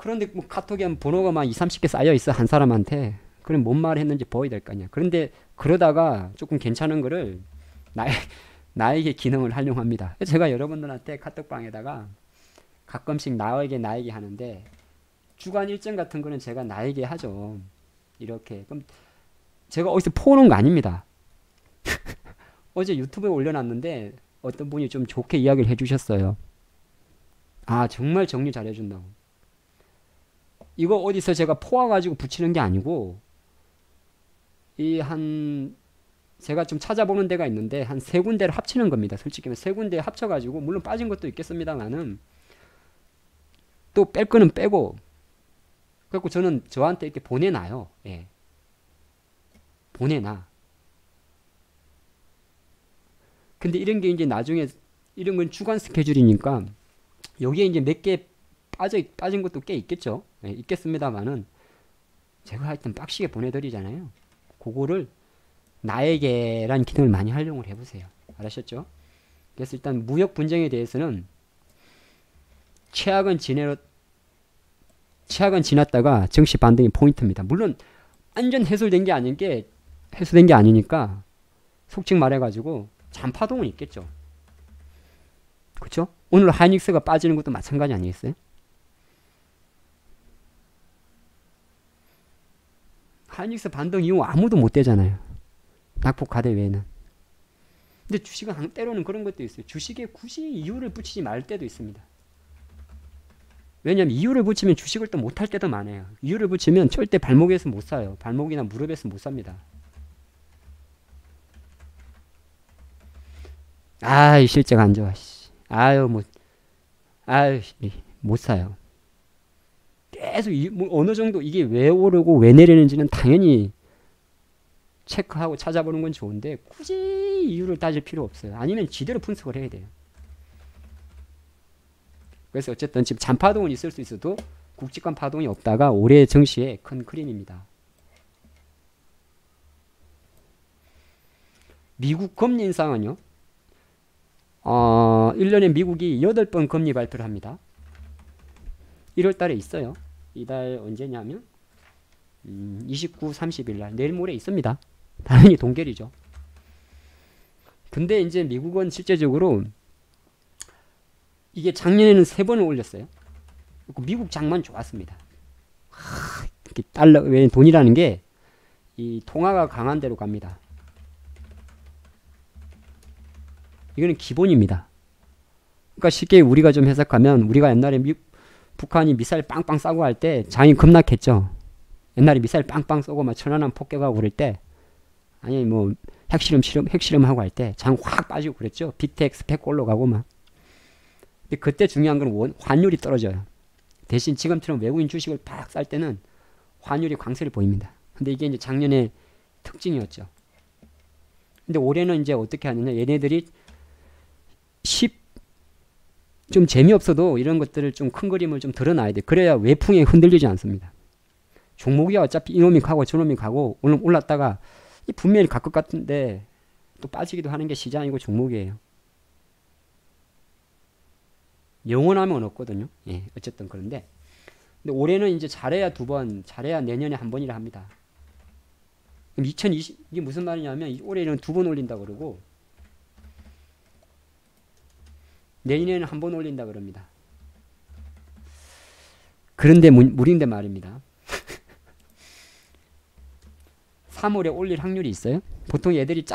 그런데 뭐 카톡에 번호가 막 2, 30개 쌓여 있어 한 사람한테. 그럼 뭔 말을 했는지 보여야 될 거 아니야. 그런데 그러다가 조금 괜찮은 거를 나의 나에게 기능을 활용합니다. 제가 여러분들한테 카톡방에다가 가끔씩 나에게 하는데 주간 일정 같은 거는 제가 나에게 하죠. 이렇게. 그럼 제가 어디서 퍼오는 거 아닙니다. 어제 유튜브에 올려놨는데 어떤 분이 좀 좋게 이야기를 해주셨어요. 아, 정말 정리 잘해준다고. 이거 어디서 제가 포와가지고 붙이는 게 아니고 제가 좀 찾아보는 데가 있는데 한 세 군데를 합치는 겁니다. 솔직히 세 군데 합쳐가지고 물론 빠진 것도 있겠습니다만은 또 뺄 거는 빼고 그래갖고 저는 저한테 이렇게 보내놔요. 예. 보내놔. 근데 이런 게 이제 나중에 이런 건 주간 스케줄이니까 여기에 이제 몇 개 빠진 것도 꽤 있겠죠. 예, 있겠습니다만은 제가 하여튼 빡시게 보내드리잖아요. 그거를 나에게란 기능을 많이 활용을 해보세요. 알았셨죠? 그래서 일단 무역 분쟁에 대해서는 최악은 지났다가 증시 반등이 포인트입니다. 물론 완전 해소된 게 아니니까 속칭 말해가지고 잔파동은 있겠죠. 그쵸? 오늘 하이닉스가 빠지는 것도 마찬가지 아니겠어요? 하이닉스 반등 이후 아무도 못 되잖아요. 낙폭과대 외에는. 근데 주식은 때로는 그런 것도 있어요. 주식에 굳이 이유를 붙이지 말 때도 있습니다. 왜냐면 이유를 붙이면 주식을 또 못할 때도 많아요. 이유를 붙이면 절대 발목에서 못 사요. 발목이나 무릎에서 못 삽니다. 아이 실적 안 좋아. 아유 못 사요. 계속 뭐 어느 정도 이게 왜 오르고 왜 내리는지는 당연히 체크하고 찾아보는 건 좋은데 굳이 이유를 따질 필요 없어요. 아니면 지대로 분석을 해야 돼요. 그래서 어쨌든 지금 잔파동은 있을 수 있어도 굵직한 파동이 없다가 올해 증시의 큰 그림입니다. 미국 금리 인상은요. 1년에 미국이 8번 금리 발표를 합니다. 1월 달에 있어요. 이달 언제냐면 29, 30일 날 내일 모레 있습니다. 당연히 동결이죠. 근데 이제 미국은 실제적으로 이게 작년에는 3번을 올렸어요. 미국 장만 좋았습니다. 달러, 왜 돈이라는 게 이 통화가 강한 대로 갑니다. 이거는 기본입니다. 그러니까 쉽게 우리가 좀 해석하면 우리가 옛날에 북한이 미사일 빵빵 싸고 할 때 장이 급락했죠. 옛날에 미사일 빵빵 쏘고 막 천안함 폭격하고 그럴 때 아니 뭐 핵실험하고 할 때 장 확 빠지고 그랬죠. 비텍 스펙 올라가고 막. 근데 그때 중요한 건 환율이 떨어져요. 대신 지금처럼 외국인 주식을 팍 쌀 때는 환율이 광세를 보입니다. 근데 이게 이제 작년의 특징이었죠. 근데 올해는 이제 어떻게 하느냐. 얘네들이 좀 재미없어도 이런 것들을 좀 큰 그림을 좀 드러나야 돼. 그래야 외풍에 흔들리지 않습니다. 종목이 어차피 이놈이 가고 저놈이 가고 오늘 올랐다가 분명히 갈 것 같은데 또 빠지기도 하는 게 시장이고 종목이에요. 영원하면 없거든요. 예, 어쨌든 그런데 근데 올해는 이제 잘해야 2번, 잘해야 내년에 1번이라 합니다. 그럼 2020 이게 무슨 말이냐면 올해는 2번 올린다 그러고 내년에는 1번 올린다 그럽니다. 그런데 무리인데 말입니다. 3월에 올릴 확률이 있어요. 보통 얘들이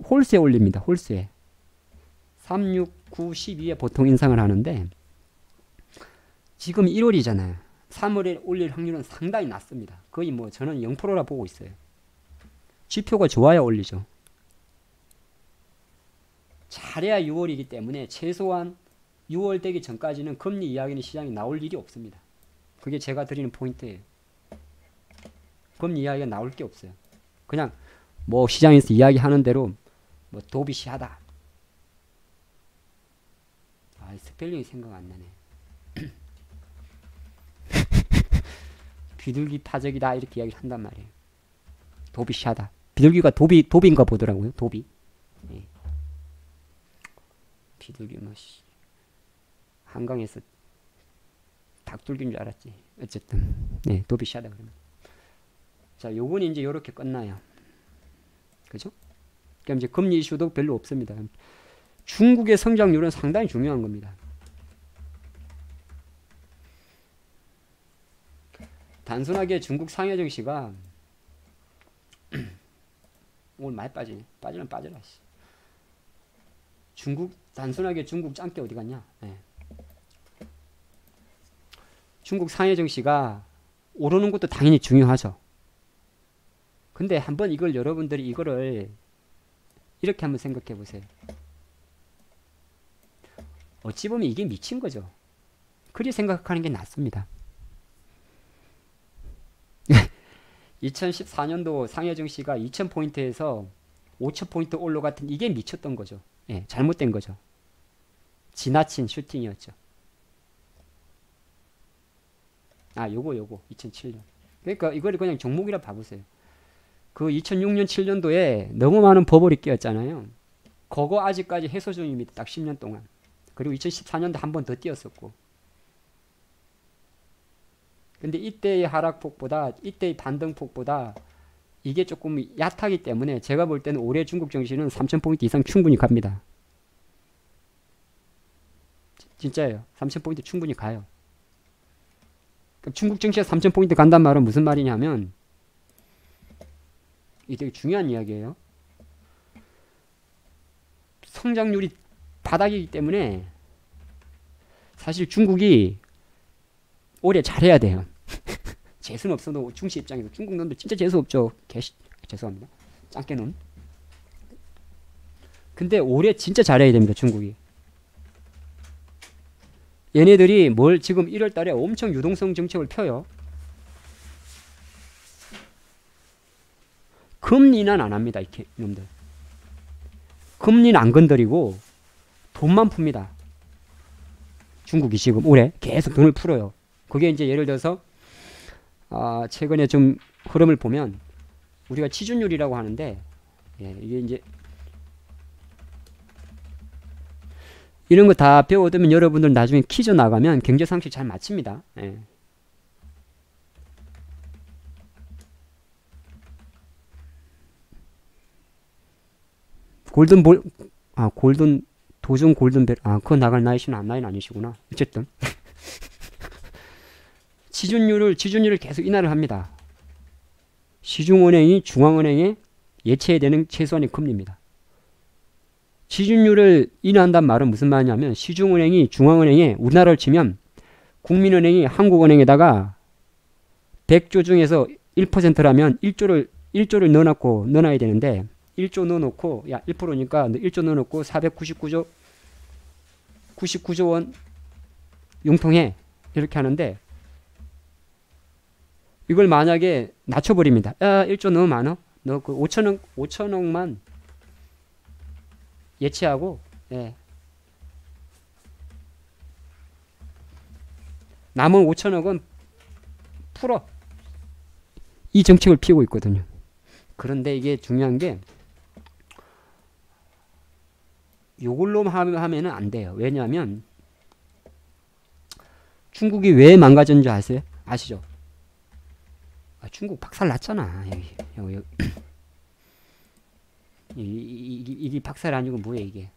홀수에 올립니다. 홀수에 3, 6, 9, 12에 보통 인상을 하는데 지금 1월이잖아요. 3월에 올릴 확률은 상당히 낮습니다. 거의 뭐 저는 0%라 보고 있어요. 지표가 좋아야 올리죠. 잘해야 6월이기 때문에 최소한 6월 되기 전까지는 금리 이야기는 시장에 나올 일이 없습니다. 그게 제가 드리는 포인트예요. 금리 이야기가 나올 게 없어요. 그냥 뭐 시장에서 이야기하는 대로 뭐 도비시하다. 스펠링이 생각 안 나네. 비둘기 파적이다 이렇게 이야기를 한단 말이에요. 도비시하다. 비둘기가 도비인가 보더라고요. 도비. 예. 비둘기 뭐 한강에서 닭둘기인 줄 알았지. 어쨌든 네, 도비샤다 그러면. 자, 요건 이제 요렇게 끝나요. 그죠? 그럼 이제 금리 이슈도 별로 없습니다. 중국의 성장률은 상당히 중요한 겁니다. 단순하게 중국 상해 증시가 오늘 많이 빠지네. 빠지면 빠져라. 단순하게 중국 짱깨 어디 갔냐? 네. 중국 상해 증시가 오르는 것도 당연히 중요하죠. 근데 한번 이걸 여러분들이 이거를 이렇게 한번 생각해 보세요. 어찌 보면 이게 미친 거죠. 그리 생각하는 게 낫습니다. 2014년도 상해 증시가 2000포인트에서 5000포인트 올라갔던 이게 미쳤던 거죠. 예, 잘못된 거죠. 지나친 슈팅이었죠. 아, 요거 2007년. 그러니까 이거를 그냥 종목이라 봐보세요. 그 2006년 7년도에 너무 많은 버블이 끼었잖아요. 그거 아직까지 해소 중입니다. 딱 10년 동안. 그리고 2014년도 한 번 더 뛰었었고. 근데 이때의 하락폭보다, 이때의 반등폭보다 이게 조금 얕하기 때문에 제가 볼 때는 올해 중국 증시는 3000포인트 이상 충분히 갑니다. 진짜예요. 3000포인트 충분히 가요. 그러니까 중국 증시가 3000포인트 간단 말은 무슨 말이냐면, 이게 되게 중요한 이야기예요. 성장률이 바닥이기 때문에 사실 중국이 올해 잘해야 돼요. 재수는 없어도 중시 입장에서 중국 놈들 진짜 재수 없죠. 죄송합니다. 짱깨 놈. 근데 올해 진짜 잘해야 됩니다. 중국이. 얘네들이 뭘 지금 1월 달에 엄청 유동성 정책을 펴요. 금리는 안 합니다. 이놈들. 금리는 안 건드리고 돈만 풉니다. 중국이 지금 올해 계속 돈을 풀어요. 그게 이제 예를 들어서 최근에 좀 흐름을 보면 우리가 치준율이라고 하는데, 예, 이게 이제 이런 거 다 배워두면 여러분들 나중에 퀴즈 나가면 경제상식 잘 맞춥니다. 예. 골든 도중 골든벨. 그거 나갈 나이는 아니시구나. 어쨌든 지준율을 계속 인하를 합니다. 시중은행이 중앙은행에 예치해야 되는 최소한의 금리입니다. 지준율을 인하한다는 말은 무슨 말이냐면, 시중은행이 중앙은행에, 우리나라를 치면 국민은행이 한국은행에다가 100조 중에서 1%라면 1조를 넣어놔야 되는데, 1조 넣어놓고, 야 1%니까 1조 넣어놓고 99조 원 융통해, 이렇게 하는데, 이걸 만약에 낮춰버립니다. 야 1조 너무 많아? 너 그 5천억만 예치하고, 예, 남은 5천억은 풀어. 이 정책을 피우고 있거든요. 그런데 이게 중요한 게, 요걸로 하면은 안 돼요. 왜냐하면 중국이 왜 망가졌는지 아세요? 아시죠? 중국 박살 났잖아. 여기. 이게 박살 아니고 뭐야 이게.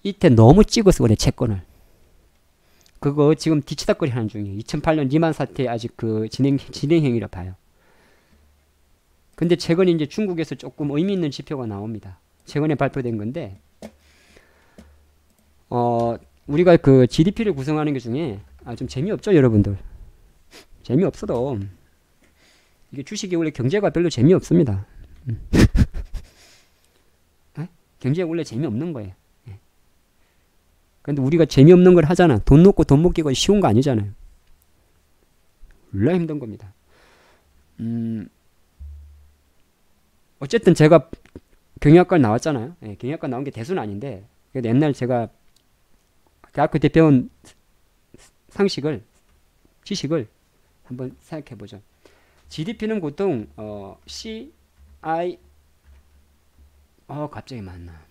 이때 너무 찍어서 그래, 채권을. 그거 지금 뒤치다거리 하는 중이에요. 2008년 리만 사태 아직 그 진행형이라 봐요. 근데 최근에 이제 중국에서 조금 의미 있는 지표가 나옵니다. 최근에 발표된 건데, 우리가 그 GDP를 구성하는 게 중에 좀 재미없죠, 여러분들. 재미없어도 이게 주식이 원래 경제가 별로 재미없습니다. 경제가 원래 재미없는 거예요. 근데 우리가 재미없는 걸 하잖아. 돈 놓고 돈 먹기가 쉬운 거 아니잖아요. 원래 힘든 겁니다. 어쨌든 제가 경영학과 나왔잖아요. 예, 경영학과 나온 게 대수는 아닌데, 그래도 옛날 제가 대학교 때 배운 지식을 한번 생각해 보죠. GDP는 보통 갑자기 맞나?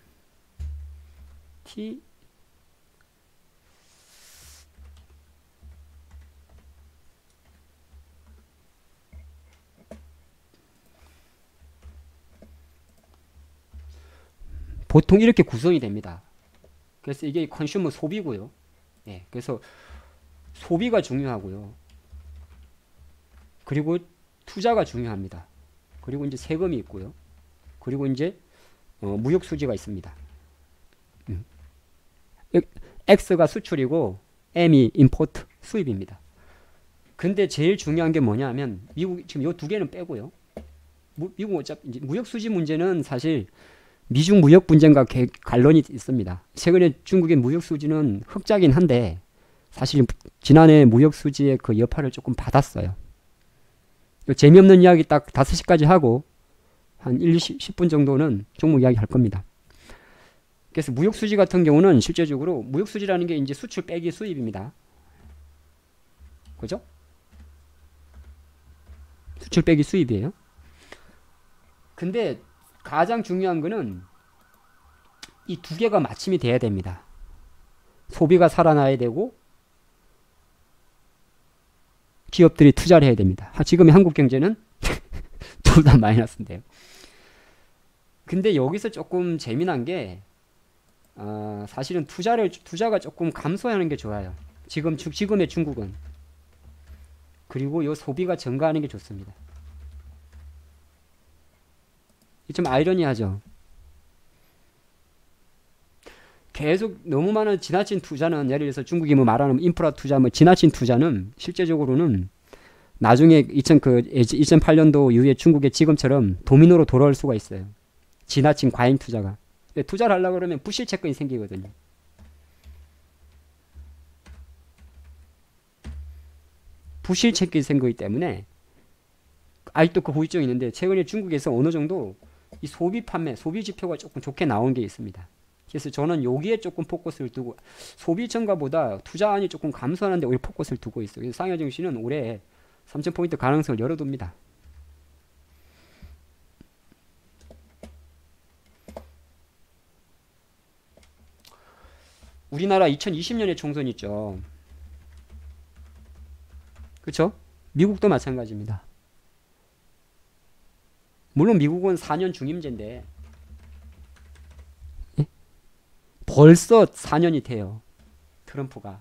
보통 이렇게 구성이 됩니다. 그래서 이게 컨슈머 소비고요. 예, 그래서 소비가 중요하고요. 그리고 투자가 중요합니다. 그리고 이제 세금이 있고요. 그리고 이제 무역 수지가 있습니다. X가 수출이고 M이 임포트 수입입니다. 근데 제일 중요한 게 뭐냐면 미국 지금 이 두 개는 빼고요. 미국 어차피 이제 무역 수지 문제는 사실 미중 무역 분쟁과 관련이 있습니다. 최근에 중국의 무역 수지는 흑자긴 한데 사실 지난해 무역 수지의 그 여파를 조금 받았어요. 재미없는 이야기 딱 5시까지 하고 한 10분 정도는 종목 이야기 할 겁니다. 그래서 무역 수지 같은 경우는 실제적으로 무역 수지라는 게 이제 수출 빼기 수입입니다. 그죠? 수출 빼기 수입이에요. 근데 가장 중요한 거는 이 두 개가 맞춤이 돼야 됩니다. 소비가 살아나야 되고 기업들이 투자를 해야 됩니다. 지금의 한국 경제는 둘 다 마이너스인데요. 근데 여기서 조금 재미난 게 사실은 투자가 조금 감소하는 게 좋아요. 지금의 중국은. 그리고 요 소비가 증가하는 게 좋습니다. 좀 아이러니하죠. 계속 너무 많은 지나친 투자는 예를 들어서 중국이 뭐 말하는 인프라 투자, 뭐 지나친 투자는 실제적으로는 나중에 2008년도 이후에 중국의 지금처럼 도미노로 돌아올 수가 있어요. 지나친 과잉 투자가. 투자를 하려고 그러면 부실채권이 생기거든요. 부실채권이 생기기 때문에 아직도 그 후유증이 있는데 최근에 중국에서 어느 정도 이 소비 판매, 소비 지표가 조금 좋게 나온 게 있습니다. 그래서 저는 여기에 조금 포커스를 두고 소비 증가보다 투자안이 조금 감소하는데 오히려 포커스를 두고 있어요. 그래서 상하 증시는 올해 3,000포인트 가능성을 열어둡니다. 우리나라 2020년에 총선 있죠. 그렇죠? 미국도 마찬가지입니다. 물론 미국은 4년 중임제인데 벌써 4년이 돼요. 트럼프가.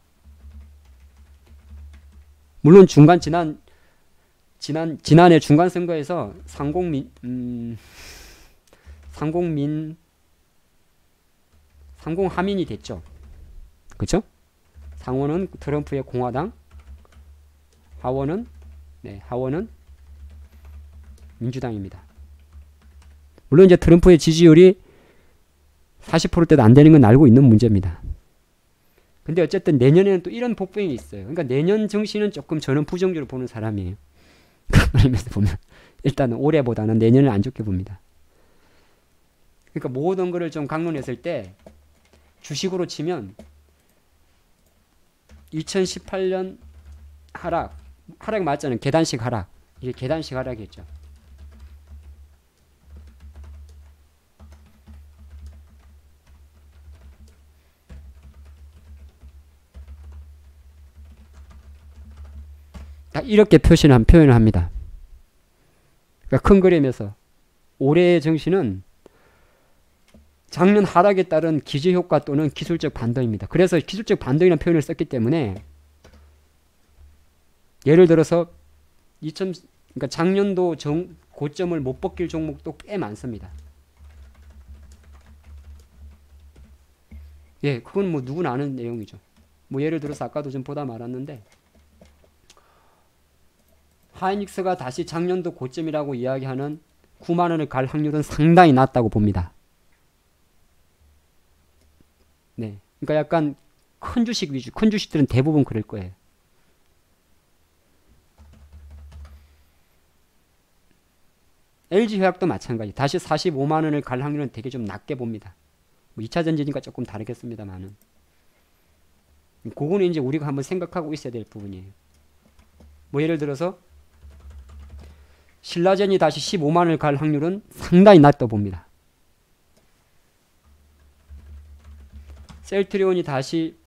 물론 지난해 중간 선거에서 상공하민이 됐죠. 그렇죠? 상원은 트럼프의 공화당, 하원은 민주당입니다. 물론 이제 트럼프의 지지율이 40%대도 안 되는 건 알고 있는 문제입니다. 근데 어쨌든 내년에는 또 이런 복병이 있어요. 그러니까 내년 증시는 조금 저는 부정적으로 보는 사람이에요. 그러면서 보면 일단은 올해보다는 내년을 안 좋게 봅니다. 그러니까 모든 거를 좀 강론했을 때 주식으로 치면 2018년 하락 맞잖아요. 계단식 하락. 이게 계단식 하락이었죠. 이렇게 표현을 합니다. 그러니까 큰 그림에서 올해의 증시는 작년 하락에 따른 기저효과 또는 기술적 반등입니다. 그래서 기술적 반등이라는 표현을 썼기 때문에 예를 들어서 그러니까 작년도 고점을 못 벗길 종목도 꽤 많습니다. 예, 그건 뭐 누구나 아는 내용이죠. 뭐 예를 들어서 아까도 좀 보다 말았는데 하이닉스가 다시 작년도 고점이라고 이야기하는 9만원을 갈 확률은 상당히 낮다고 봅니다. 네, 그러니까 약간 큰 주식 위주, 큰 주식들은 대부분 그럴 거예요. LG화학도 마찬가지. 다시 45만원을 갈 확률은 되게 좀 낮게 봅니다. 뭐 2차전지니까 조금 다르겠습니다만은. 그거는 이제 우리가 한번 생각하고 있어야 될 부분이에요. 뭐 예를 들어서 신라젠이 다시 15만원을 갈 확률은 상당히 낮다고 봅니다. 셀트리온이 다시